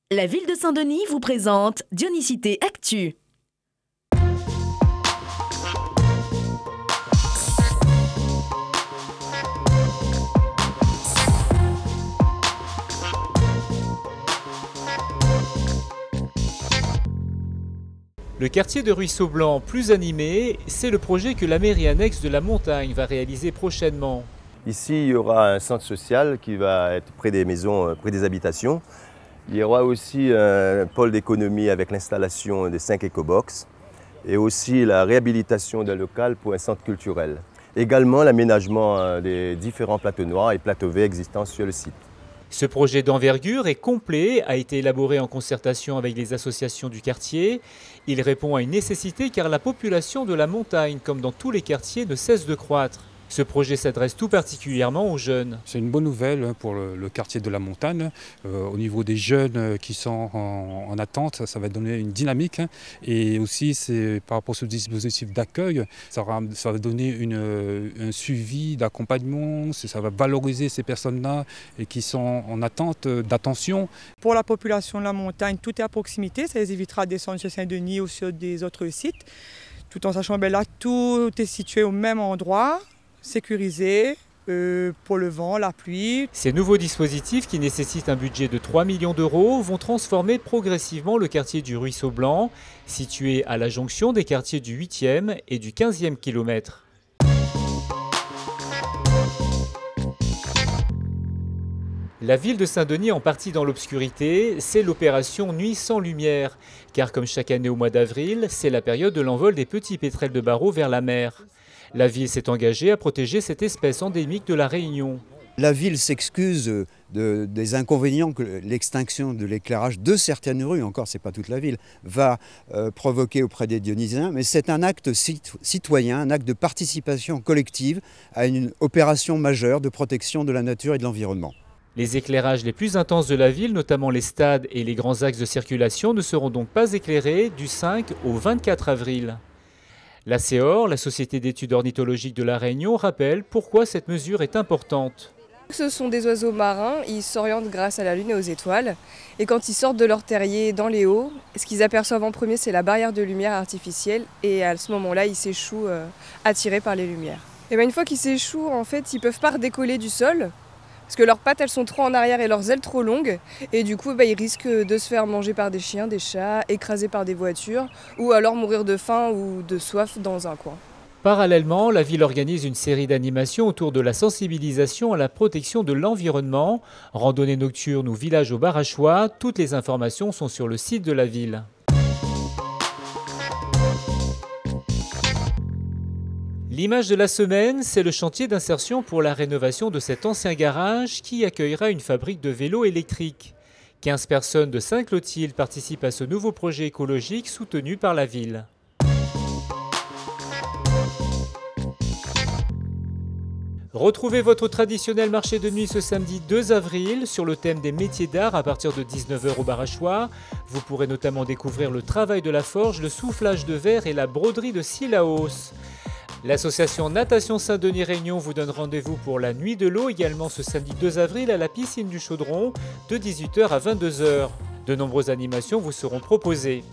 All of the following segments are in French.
La ville de Saint-Denis vous présente Dionysité Actu. Le quartier de Ruisseau Blanc, plus animé, c'est le projet que la mairie annexe de la Montagne va réaliser prochainement. Ici, il y aura un centre social qui va être près des maisons, près des habitations. Il y aura aussi un pôle d'économie avec l'installation de 5 éco-box et aussi la réhabilitation d'un local pour un centre culturel. Également l'aménagement des différents plateaux noirs et plateaux verts existants sur le site. Ce projet d'envergure est complet, a été élaboré en concertation avec les associations du quartier. Il répond à une nécessité car la population de la Montagne, comme dans tous les quartiers, ne cesse de croître. Ce projet s'adresse tout particulièrement aux jeunes. C'est une bonne nouvelle pour le quartier de la Montagne. Au niveau des jeunes qui sont en attente, ça va donner une dynamique. Et aussi, c'est par rapport à ce dispositif d'accueil, ça va donner un suivi d'accompagnement, ça va valoriser ces personnes-là et qui sont en attente d'attention. Pour la population de la Montagne, tout est à proximité. Ça les évitera de descendre sur Saint-Denis ou sur des autres sites. Tout en sachant que là, tout est situé au même endroit, sécurisé pour le vent, la pluie. Ces nouveaux dispositifs qui nécessitent un budget de 3 millions d'euros vont transformer progressivement le quartier du Ruisseau Blanc, situé à la jonction des quartiers du 8e et du 15e kilomètre. La ville de Saint-Denis en partie dans l'obscurité, c'est l'opération Nuit sans lumière, car comme chaque année au mois d'avril, c'est la période de l'envol des petits pétrels de Barreau vers la mer. La ville s'est engagée à protéger cette espèce endémique de la Réunion. La ville s'excuse des inconvénients que l'extinction de l'éclairage de certaines rues, encore c'est pas toute la ville, va provoquer auprès des Dionysiens, mais c'est un acte citoyen, un acte de participation collective à une opération majeure de protection de la nature et de l'environnement. Les éclairages les plus intenses de la ville, notamment les stades et les grands axes de circulation, ne seront donc pas éclairés du 5 au 24 avril. La CEOR, la Société d'études ornithologiques de la Réunion, rappelle pourquoi cette mesure est importante. Ce sont des oiseaux marins, ils s'orientent grâce à la lune et aux étoiles. Et quand ils sortent de leur terrier dans les hauts, ce qu'ils aperçoivent en premier, c'est la barrière de lumière artificielle. Et à ce moment-là, ils s'échouent attirés par les lumières. Et une fois qu'ils s'échouent, en fait, ils ne peuvent pas redécoller du sol. Parce que leurs pattes, elles sont trop en arrière et leurs ailes trop longues. Et du coup, ils risquent de se faire manger par des chiens, des chats, écrasés par des voitures, ou alors mourir de faim ou de soif dans un coin. Parallèlement, la ville organise une série d'animations autour de la sensibilisation à la protection de l'environnement. Randonnée nocturne ou village au Barachois, toutes les informations sont sur le site de la ville. L'image de la semaine, c'est le chantier d'insertion pour la rénovation de cet ancien garage qui accueillera une fabrique de vélos électriques. 15 personnes de Saint-Clotilde participent à ce nouveau projet écologique soutenu par la ville. Retrouvez votre traditionnel marché de nuit ce samedi 2 avril sur le thème des métiers d'art à partir de 19 h au Barachois. Vous pourrez notamment découvrir le travail de la forge, le soufflage de verre et la broderie de Sillaos. L'association Natation Saint-Denis Réunion vous donne rendez-vous pour la Nuit de l'eau également ce samedi 2 avril à la piscine du Chaudron de 18 h à 22 h. De nombreuses animations vous seront proposées.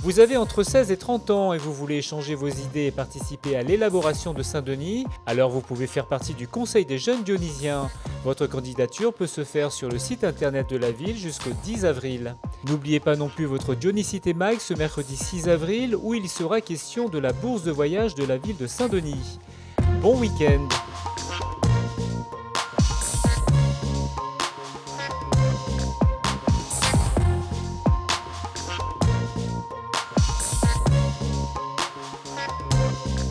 Vous avez entre 16 et 30 ans et vous voulez échanger vos idées et participer à l'élaboration de Saint-Denis, alors vous pouvez faire partie du Conseil des jeunes dionysiens. Votre candidature peut se faire sur le site internet de la ville jusqu'au 10 avril. N'oubliez pas non plus votre Dionysité Mag ce mercredi 6 avril où il sera question de la bourse de voyage de la ville de Saint-Denis. Bon week-end!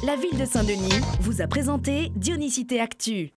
La ville de Saint-Denis vous a présenté Dionysité Actu.